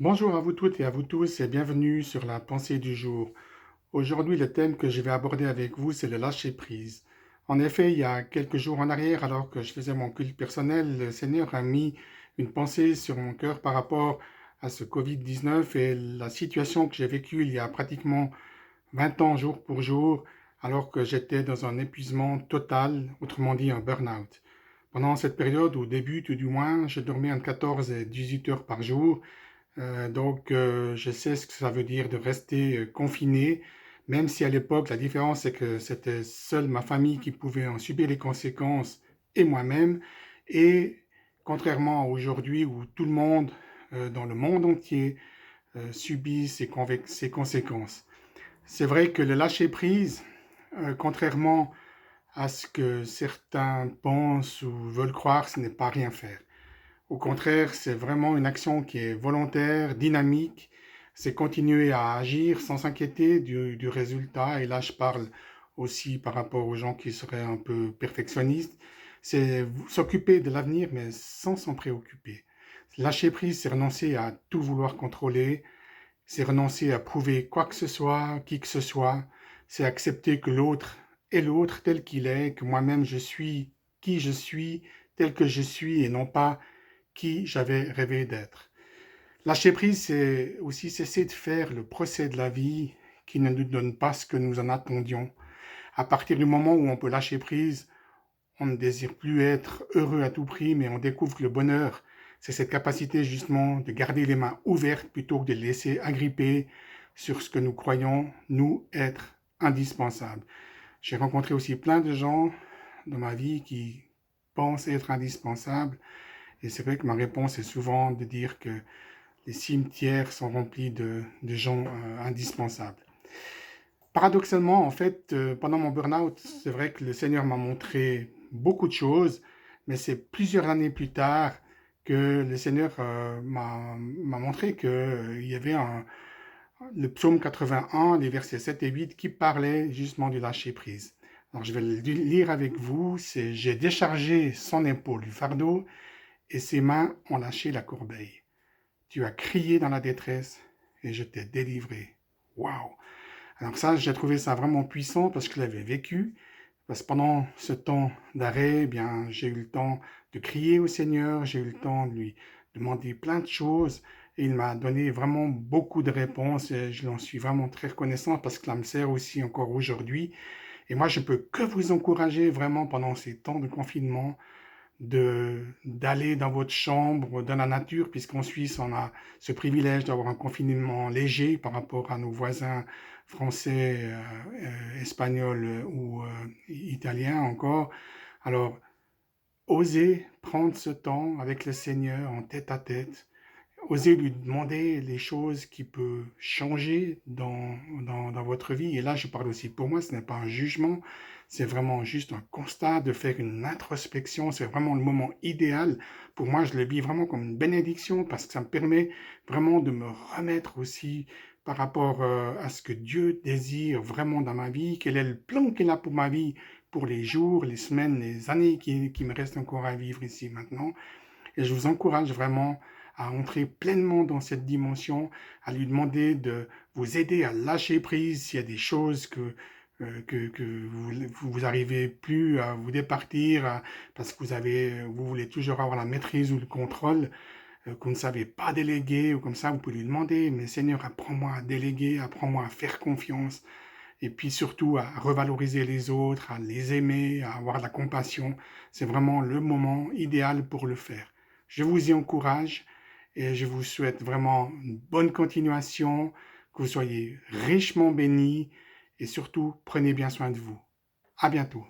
Bonjour à vous toutes et à vous tous et bienvenue sur la pensée du jour. Aujourd'hui, le thème que je vais aborder avec vous, c'est le lâcher-prise. En effet, il y a quelques jours en arrière, alors que je faisais mon culte personnel, le Seigneur a mis une pensée sur mon cœur par rapport à ce Covid-19 et la situation que j'ai vécue il y a pratiquement 20 ans jour pour jour, alors que j'étais dans un épuisement total, autrement dit un burn-out. Pendant cette période, au début tout du moins, je dormais entre 14 et 18 heures par jour. Je sais ce que ça veut dire de rester confiné, même si à l'époque, la différence, c'est que c'était seule ma famille qui pouvait en subir les conséquences et moi-même. Et contrairement à aujourd'hui où tout le monde dans le monde entier subit ces conséquences. C'est vrai que le lâcher-prise, contrairement à ce que certains pensent ou veulent croire, ce n'est pas rien faire. Au contraire, c'est vraiment une action qui est volontaire, dynamique. C'est continuer à agir sans s'inquiéter du résultat. Et là, je parle aussi par rapport aux gens qui seraient un peu perfectionnistes. C'est s'occuper de l'avenir, mais sans s'en préoccuper. Lâcher prise, c'est renoncer à tout vouloir contrôler. C'est renoncer à prouver quoi que ce soit, qui que ce soit. C'est accepter que l'autre est l'autre tel qu'il est, que moi-même je suis qui je suis, tel que je suis et non pas qui j'avais rêvé d'être. Lâcher prise, c'est aussi cesser de faire le procès de la vie qui ne nous donne pas ce que nous en attendions. À partir du moment où on peut lâcher prise, on ne désire plus être heureux à tout prix, mais on découvre que le bonheur, c'est cette capacité justement de garder les mains ouvertes plutôt que de les laisser agripper sur ce que nous croyons, nous, être indispensables. J'ai rencontré aussi plein de gens dans ma vie qui pensent être indispensables, et c'est vrai que ma réponse est souvent de dire que les cimetières sont remplis de gens indispensables. Paradoxalement, en fait, pendant mon burn-out, c'est vrai que le Seigneur m'a montré beaucoup de choses, mais c'est plusieurs années plus tard que le Seigneur m'a montré qu'il y avait le psaume 81, les versets 7 et 8, qui parlait justement du lâcher-prise. Alors, je vais le lire avec vous. C'est « J'ai déchargé son épaule du fardeau et ses mains ont lâché la corbeille. Tu as crié dans la détresse et je t'ai délivré. » Waouh! Alors ça, j'ai trouvé ça vraiment puissant parce que je l'avais vécu. Parce que pendant ce temps d'arrêt, eh bien, j'ai eu le temps de crier au Seigneur, j'ai eu le temps de lui demander plein de choses et il m'a donné vraiment beaucoup de réponses et je l'en suis vraiment très reconnaissant parce que ça me sert aussi encore aujourd'hui. Et moi, je peux que vous encourager vraiment pendant ces temps de confinement d'aller dans votre chambre, dans la nature, puisqu'en Suisse, on a ce privilège d'avoir un confinement léger par rapport à nos voisins français, espagnols ou italiens encore. Alors, osez prendre ce temps avec le Seigneur en tête à tête. Osez lui demander les choses qui peuvent changer dans votre vie. Et là, je parle aussi pour moi, ce n'est pas un jugement, c'est vraiment juste un constat de faire une introspection. C'est vraiment le moment idéal. Pour moi, je le vis vraiment comme une bénédiction parce que ça me permet vraiment de me remettre aussi par rapport à ce que Dieu désire vraiment dans ma vie, quel est le plan qu'il a pour ma vie, pour les jours, les semaines, les années qui me restent encore à vivre ici maintenant. Et je vous encourage vraiment à entrer pleinement dans cette dimension, à lui demander de vous aider à lâcher prise s'il y a des choses que vous arrivez plus à vous départir parce que vous voulez toujours avoir la maîtrise ou le contrôle, que vous ne savez pas déléguer ou comme ça, vous pouvez lui demander, mais Seigneur, apprends-moi à déléguer, apprends-moi à faire confiance et puis surtout à revaloriser les autres, à les aimer, à avoir de la compassion. C'est vraiment le moment idéal pour le faire. Je vous y encourage et je vous souhaite vraiment une bonne continuation, que vous soyez richement bénis et surtout prenez bien soin de vous. À bientôt.